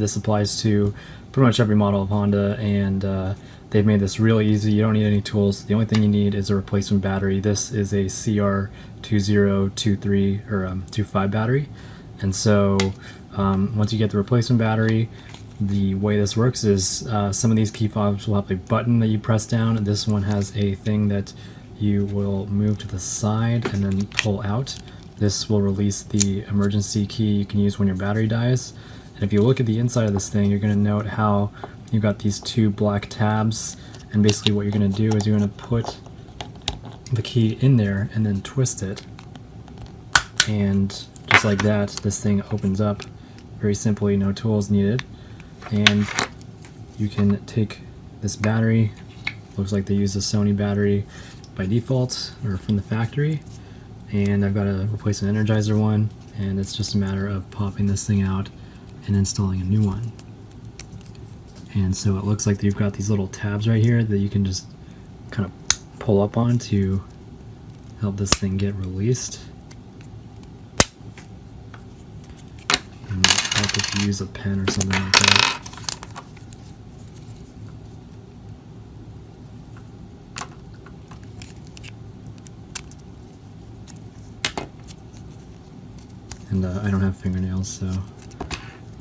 this applies to pretty much every model of Honda, and they've made this really easy. You don't need any tools. The only thing you need is a replacement battery. This is a CR2023 or 25 battery, and so once you get the replacement battery, the way this works is some of these key fobs will have a button that you press down, and this one has a thing that you will move to the side and then pull out. This will release the emergency key you can use when your battery dies. And if you look at the inside of this thing, you're going to note how you've got these two black tabs, and basically what you're going to do is you're going to put the key in there and then twist it, and just like that, this thing opens up very simply, no tools needed. And you can take this battery, looks like they use a Sony battery by default or from the factory, and I've got to replace an Energizer one, and it's just a matter of popping this thing out and installing a new one. And so it looks like you've got these little tabs right here that you can just kind of pull up on to help this thing get released. And help if you use a pen or something like that. And I don't have fingernails, so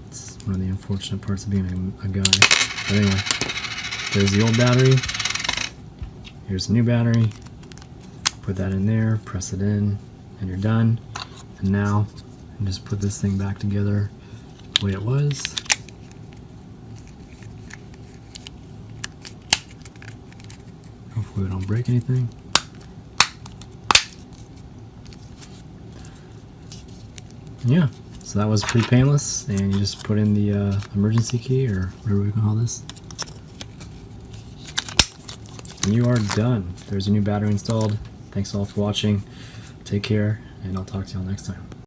it's one of the unfortunate parts of being a guy. But anyway, there's the old battery. Here's the new battery. Put that in there, press it in, and you're done. And now, you can just put this thing back together the way it was. Hopefully we don't break anything. Yeah, so that was pretty painless, and you just put in the emergency key, or whatever we call this, and you are done. There's a new battery installed. Thanks all for watching. Take care, and I'll talk to y'all next time.